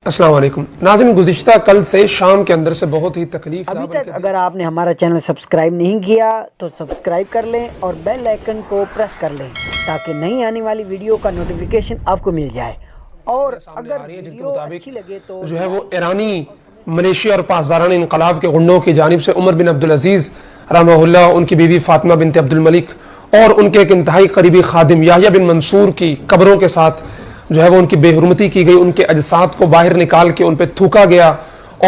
السلام علیکم ناظرین، گزشتہ کل سے شام کے اندر سے بہت ہی تکلیف ابھی تک اگر آپ نے ہمارا چینل سبسکرائب نہیں کیا تو سبسکرائب کر لیں اور بیل آئیکن کو پریس کر لیں تاکہ نئی آنے والی ویڈیو کا نوٹیفیکیشن آپ کو مل جائے، اور اگر ویڈیو اچھی لگے تو جو ہے وہ ایرانی ملیشیا اور پاسداران انقلاب کے غنڈوں کی جانب سے عمر بن عبدالعزیز رحمہ اللہ، ان کی بیوی فاطمہ بنت عبد الملک اور ان کے ایک انتہائی قریبی خادم یحییٰ بن منصور کی قبروں کے ساتھ جو ہے وہ ان کی بے حرمتی کی گئی، ان کے اجساد کو باہر نکال کے ان پہ تھوکا گیا،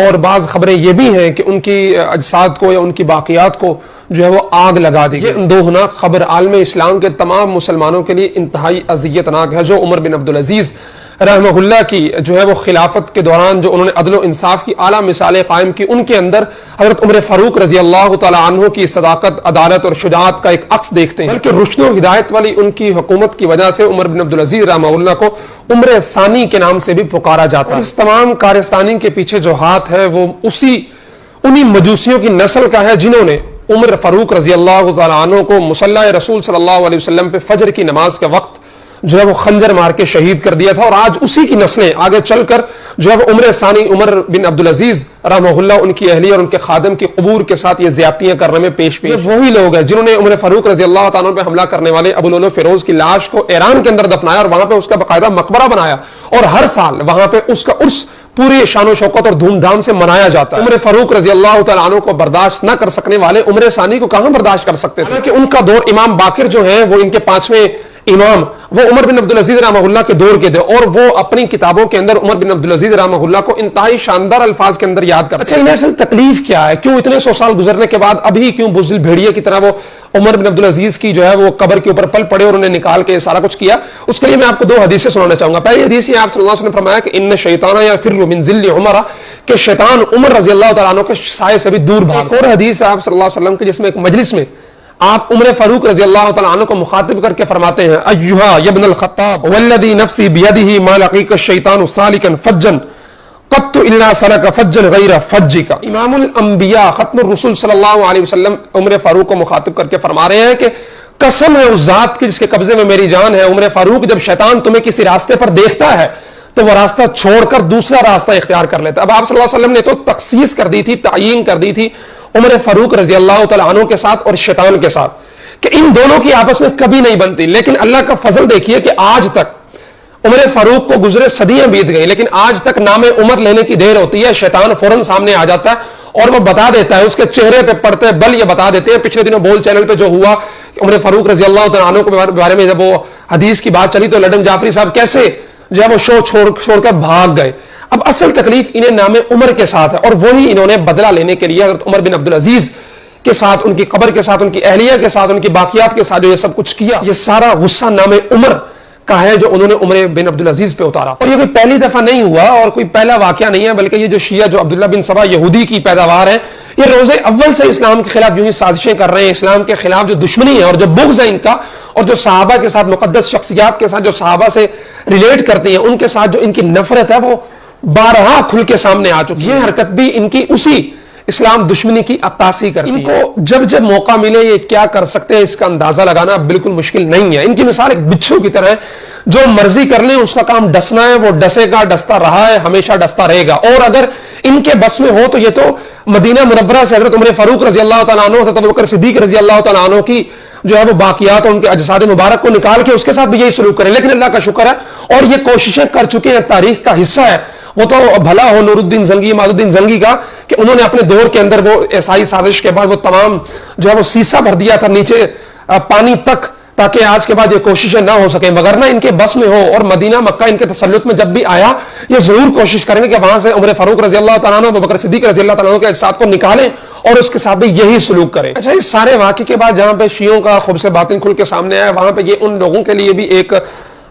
اور بعض خبریں یہ بھی ہیں کہ ان کی اجساد کو یا ان کی باقیات کو جو ہے وہ آگ لگا دی گئی۔ یہ اندوہناک خبر عالم اسلام کے تمام مسلمانوں کے لیے انتہائی اذیتناک ہے۔ جو عمر بن عبدالعزیز رحمہ اللہ کی جو ہے وہ خلافت کے دوران جو انہوں نے عدل و انصاف کی اعلیٰ مثالیں قائم کی، ان کے اندر حضرت عمر فاروق رضی اللہ تعالیٰ عنہ کی صداقت، عدالت اور شجاعت کا ایک عکس دیکھتے ہیں، بلکہ رشد و ہدایت والی ان کی حکومت کی وجہ سے عمر بن عبدالعزیز رحمہ اللہ کو عمر ثانی کے نام سے بھی پکارا جاتا ہے۔ اس تمام کارستانی کے پیچھے جو ہاتھ ہے وہ انہی مجوسیوں کی نسل کا ہے جنہوں نے عمر فاروق رضی اللہ تعالیٰ عنہ کو مصلی رسول صلی اللہ علیہ وسلم پہ فجر کی نماز کے وقت جو ہے وہ خنجر مار کے شہید کر دیا تھا، اور آج اسی کی نسلیں آگے چل کر جو ہے وہ عمر ثانی عمر بن عبدالعزیز رحمہ اللہ، ان کی اہلیہ اور ان کے خادم کی قبور کے ساتھ یہ زیادتیاں کرنے میں پیش وہی لوگ ہیں جنہوں نے عمر فاروق رضی اللہ تعالیٰ پہ حملہ کرنے والے ابو لؤلؤ فیروز کی لاش کو ایران کے اندر دفنایا اور وہاں پہ اس کا باقاعدہ مقبرہ بنایا، اور ہر سال وہاں پہ اس کا عرس پوری شان و شوکت اور دھوم دھام سے منایا جاتا ہے۔ عمر فاروق رضی اللہ تعالیٰ عنہ کو برداشت نہ کر سکنے والے عمر ثانی کو کہاں برداشت کر سکتے تھے، کہ ان کا دور امام باقر جو ہیں وہ ان کے 5ویں امام، وہ عمر بن عبدالعزیز رحمہ اللہ کے دور کے تھے، اور وہ اپنی کتابوں کے اندر عمر بن عبدالعزیز رحمہ اللہ کو انتہائی شاندار الفاظ کے اندر یاد کرتے ہیں۔ اچھا، انہیں اصل تکلیف کیا ہے؟ کیوں اتنے 100 سال گزرنے کے بعد ابھی کیوں بزدل بھیڑیے کی طرح وہ عمر بن عبدالعزیز کی جو ہے وہ قبر کے اوپر پل پڑے اور انہیں نکال کے سارا کچھ کیا؟ اس کے لیے میں آپ کو 2 حدیثیں سنانا چاہوں گا۔ پہلی حدیث یہ آپ صلی اللہ علیہ وسلم نے فرمایا کہ ان شیطان یفر من ذل عمر، کہ شیطان عمر رضی اللہ تعالیٰ عنہ کے سائے سے بھی دور بھاگتا ہے۔ اور حدیث ہے آپ صلی اللہ علیہ وسلم کی جس میں ایک مجلس میں آپ عمر فاروق رضی اللہ تعالیٰ عنہ کو مخاطب کر کے فرماتے ہیں، ایھا ابن الخطاب والذی نفسی بیدہ ما لقیک الشیطان سالکا فجا قط الا سلک فجا غیر فجک۔ امام الانبیاء ختم الرسول صلی اللہ علیہ وسلم عمر فاروق کو مخاطب کر کے فرما رہے ہیں کہ قسم ہے اس ذات کی جس کے قبضے میں میری جان ہے، عمر فاروق، جب شیطان تمہیں کسی راستے پر دیکھتا ہے تو وہ راستہ چھوڑ کر دوسرا راستہ اختیار کر لیتا ہے۔ اب آپ صلی اللہ علیہ وسلم نے تو تخصیص کر دی تھی، تعیین کر دی تھی عمر فاروق رضی اللہ تعالیٰ عنہ کے ساتھ اور شیطان کے ساتھ، کہ ان دونوں کی آپس میں کبھی نہیں بنتی، لیکن اللہ کا فضل دیکھیے کہ آج تک عمر فاروق کو گزرے صدیاں بیت گئی، لیکن آج تک نام عمر لینے کی دیر ہوتی ہے، شیطان فوراً سامنے آ جاتا ہے اور وہ بتا دیتا ہے، اس کے چہرے پہ پڑتے بل یہ بتا دیتے ہیں۔ پچھلے دنوں بول چینل پہ جو ہوا کہ عمر فاروق رضی اللہ تعالیٰ عنہ کے بارے میں جب وہ حدیث کی بات چلی تو لڈن جعفری صاحب کیسے جو ہے وہ شو چھوڑ کر بھاگ گئے۔ اب اصل تکلیف انہیں نام عمر کے ساتھ ہے، اور وہی انہوں نے بدلہ لینے کے لیے حضرت عمر بن عبدالعزیز کے ساتھ، ان کی قبر کے ساتھ، ان کی اہلیہ کے ساتھ، ان کی باقیات کے ساتھ جو یہ سب کچھ کیا، یہ سارا غصہ نام عمر کا ہے جو انہوں نے عمر بن عبدالعزیز پہ اتارا۔ اور یہ کوئی پہلی دفعہ نہیں ہوا اور کوئی پہلا واقعہ نہیں ہے، بلکہ یہ جو شیعہ جو عبداللہ بن سبا یہودی کی پیداوار ہے، یہ روز اول سے اسلام کے خلاف جو ہی سازشیں کر رہے ہیں، اسلام کے خلاف جو دشمنی ہے اور جو بغض ہے ان کا، اور جو صحابہ کے ساتھ، مقدس شخصیات کے ساتھ جو صحابہ سے ریلیٹ کرتے ہیں، ان کے ساتھ جو ان کی نفرت ہے وہ بارہا کھل کے سامنے آ چکی ہے۔ یہ حرکت بھی ان کی اسی اسلام دشمنی کی عکاسی کرتی ہے۔ ان کو جب موقع ملے یہ کیا کر سکتے ہیں، اس کا اندازہ لگانا بالکل مشکل نہیں ہے۔ ان کی مثال ایک بچھو کی طرح ہے، جو مرضی کر لیں اس کا کام ڈسنا ہے، وہ ڈسے گا، ڈستا رہا ہے، ہمیشہ ڈستا رہے گا۔ اور اگر ان کے بس میں ہو تو یہ تو مدینہ منورہ سے حضرت عمر فاروق رضی اللہ تعالیٰ عنہ، حضرت ابوبکر صدیق رضی اللہ تعالیٰ عنہ کی جو ہے وہ باقیات اور ان کے اجساد مبارک کو نکال کے اس کے ساتھ بھی یہی سلوک کریں، لیکن اللہ کا شکر ہے اور یہ کوششیں کر چکے ہیں، تاریخ کا حصہ ہے۔ وہ تو بھلا ہو نور الدین زنگی، معز الدین زنگی کا، کہ انہوں نے اپنے دور کے اندر وہ عیسائی سازش کے بعد وہ تمام جو ہے وہ سیسا بھر دیا تھا نیچے پانی تک، تاکہ آج کے بعد یہ کوششیں نہ ہو سکیں، وگرنہ ان کے بس میں ہو اور مدینہ مکہ ان کے تسلط میں جب بھی آیا یہ ضرور کوشش کریں گے کہ وہاں سے عمر فاروق رضی اللہ تعالیٰ عنہ، ابوبکر صدیق رضی اللہ تعالیٰ عنہ کے اجساد کو نکالیں اور اس کے ساتھ بھی یہی سلوک کریں۔ اچھا، اس سارے واقعے کے بعد جہاں پہ شیعوں کا خبث باطن کھل کے سامنے آیا، وہاں پہ یہ ان لوگوں کے لیے بھی ایک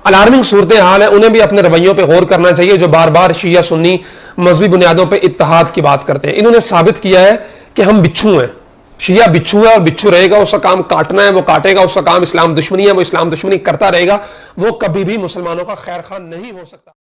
الارمنگ صورتحال ہے، انہیں بھی اپنے رویوں پہ غور کرنا چاہیے جو بار بار شیعہ سنی مذہبی بنیادوں پہ اتحاد کی بات کرتے ہیں۔ انہوں نے ثابت کیا ہے کہ ہم بچھو ہیں، شیعہ بچھو ہے اور بچھو رہے گا، اس کا کام کاٹنا ہے وہ کاٹے گا، اس کا کام اسلام دشمنی ہے وہ اسلام دشمنی کرتا رہے گا، وہ کبھی بھی مسلمانوں کا خیر خواہ نہیں ہو سکتا۔